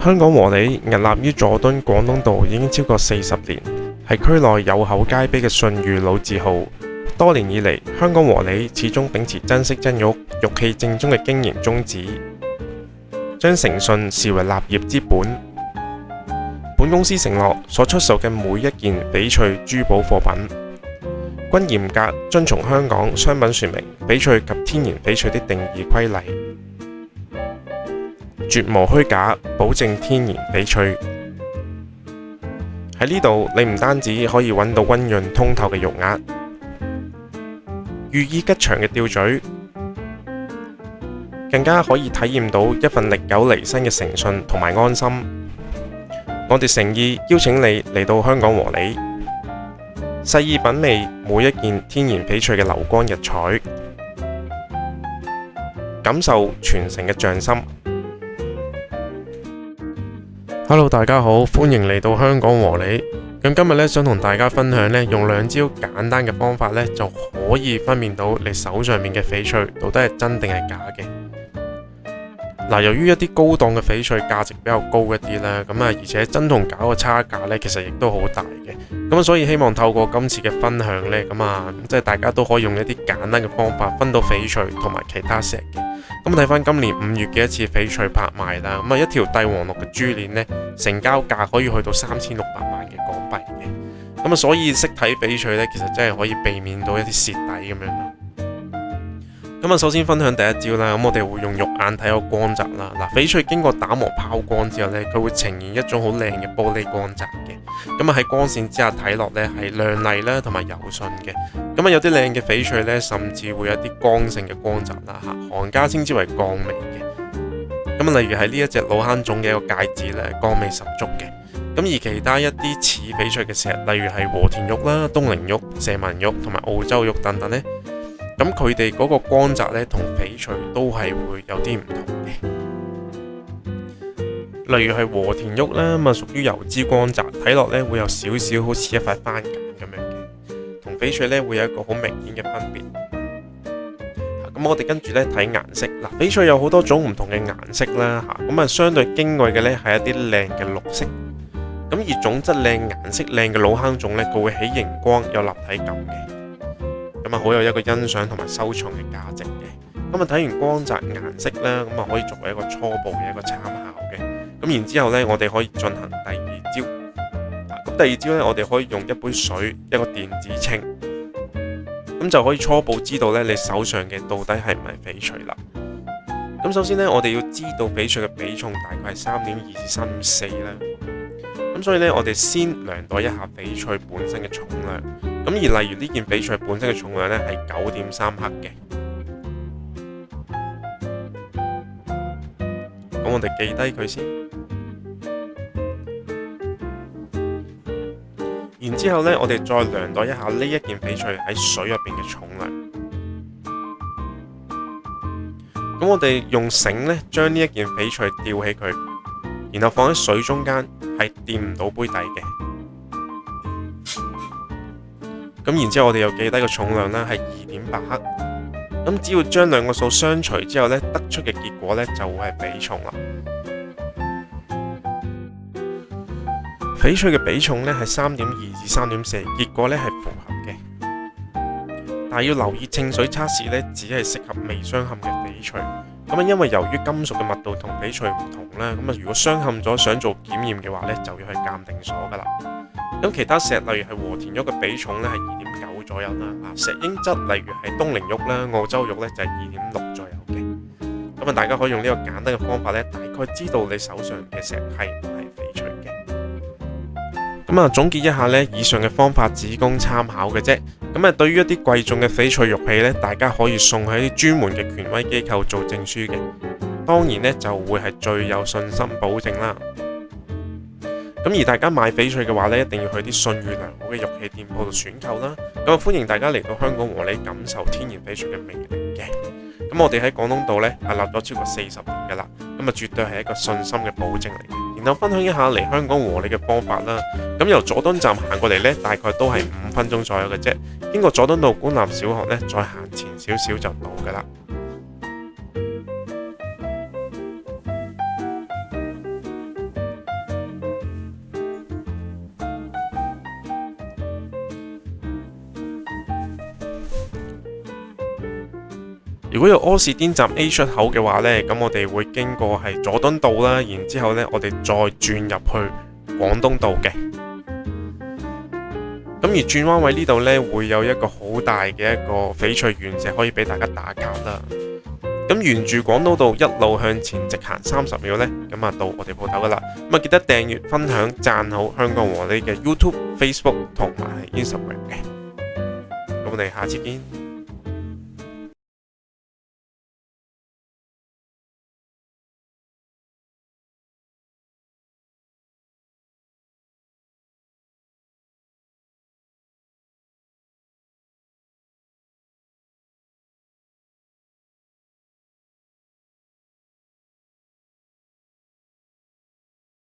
香港和里屹立於佐敦廣東道已經超過40年，係區內有口皆碑嘅信譽老字號。多年以嚟，香港和里始終秉持珍惜真玉、玉器正宗嘅經營宗旨，將誠信視為立業之本。本公司承諾所出售嘅每一件翡翠珠寶貨品，均嚴格遵從香港商品說明翡翠及天然翡翠的定義規例，絕無虛假，保證天然翡翠。喺呢度，你唔單止可以揾到溫潤通透嘅玉額，寓意吉祥嘅吊墜，更加可以體驗到一份歷久彌新嘅誠信同埋安心。我哋誠意邀請你嚟到香港和里，細意品味每一件天然翡翠嘅流光溢彩，感受傳承嘅匠心。Hello， 大家好，歡迎嚟到香港和里。咁今日咧，想同大家分享咧，用2招簡單嘅方法咧，就可以分辨到你手上面嘅翡翠到底係真定係假嘅。由於一啲高檔嘅翡翠價值比較高一啲啦，而且真同假嘅差價咧，其實亦都好大嘅。咁所以希望透過今次嘅分享咧，即係大家都可以用一啲簡單嘅方法分到翡翠同埋其他石嘅。咁睇翻今年5月嘅一次翡翠拍賣啦，一條帝王綠嘅珠鏈呢，成交價可以去到3600萬嘅港幣嘅。所以識睇翡翠呢，其實真係可以避免到一啲蝕底咁樣。首先分享第一招啦，我哋會用肉眼睇個光澤啦。翡翠經過打磨拋光之後呢，佢會呈現一種好靚嘅玻璃光澤嘅。喺光線之下睇落呢，係亮麗啦，同埋柔順嘅。有啲靚嘅翡翠呢，甚至會有啲光性嘅光澤啦，行家稱之為鋼眉嘅。例如係呢一隻老坑種嘅一個戒指呢，鋼眉十足嘅。而其他一啲似翡翠嘅石，例如係和田玉啦、東陵玉、蛇紋玉同埋澳洲玉等等呢，佢哋嗰個光澤呢，同翡翠都係會有啲唔同嘅。例如係和田玉啦，屬於油脂光澤，睇落呢會有少少好似一塊番梘咁樣嘅，同翡翠呢會有一個好明顯嘅分別。我哋跟住呢睇顏色，翡翠有好多種唔同嘅顏色啦，相對矜貴嘅呢係一啲靚嘅綠色。而種質靚、顏色靚嘅老坑種呢，佢會起熒光，有立體感嘅，好有一個欣賞同埋收藏嘅價值嘅。睇完光澤顏色啦，可以作為一個初步嘅一個參考嘅。然之後呢，我哋可以進行第二招。第二招呢，我哋可以用一杯水、一個電子秤，就可以初步知道呢你手上嘅到底係唔係翡翠啦。首先呢，我哋要知道翡翠嘅比重大概係3.2至3.4啦。所以呢，我哋先量度一下翡翠本身嘅重量。而例如呢件翡翠本身嘅重量呢係9.3克嘅。我哋記低佢先。然之後呢，我哋再量度一下呢一件翡翠喺水入邊嘅重量。我哋用繩呢將呢一件翡翠吊起佢，然後放喺水中間，係掂唔到杯底嘅。然之後我哋又記低個重量啦，係2.8克。只要將兩個數相除之後呢，得出嘅結果呢就會係比重啦。翡翠嘅比重呢係3.2至3.4，結果呢係符合嘅。但係要留意，稱水測試呢只係適合未鑲嵌嘅翡翠。因為由於金屬嘅密度同翡翠唔同啦，如果鑲嵌咗想做檢驗嘅話呢，就要去鑑定所噶啦。其他石例如係和田玉嘅比重呢係2.9左右啦，石英質例如係東陵玉啦、澳洲玉呢就係2.6左右嘅。大家可以用呢個簡單嘅方法呢，大概知道你手上嘅石係唔係翡翠嘅。總結一下呢，以上嘅方法只供參考嘅啫。對於一啲貴重嘅翡翠玉器呢，大家可以送去一啲專門嘅權威機構做證書嘅，當然呢就會係最有信心保證啦。而大家買翡翠嘅話呢，一定要去啲信譽良好嘅玉器店鋪度選購啦。歡迎大家嚟到香港和里感受天然翡翠嘅魅力嘅。我哋喺廣東道呢係立咗超過40年噶啦，絕對係一個信心嘅保證嚟嘅。然後分享一下嚟香港和里嘅方法啦。由佐敦站行過嚟呢，大概都係5分鐘左右嘅啫。經過佐敦道官立小學呢，再行前少少就到噶啦。如果有柯士甸站 A 出口嘅話呢，咁我哋會經過係佐敦道啦，然之後呢我哋再轉入去廣東道嘅。咁而轉彎位呢度呢，會有一個好大嘅一個翡翠原石可以俾大家打卡啦。咁沿住廣東道一路向前直行30秒呢，咁到我哋鋪頭噶啦。咁記得訂閱、分享、讚好香港和你嘅 YouTube、Facebook 同埋 Instagram 嘅。咁我哋下次見。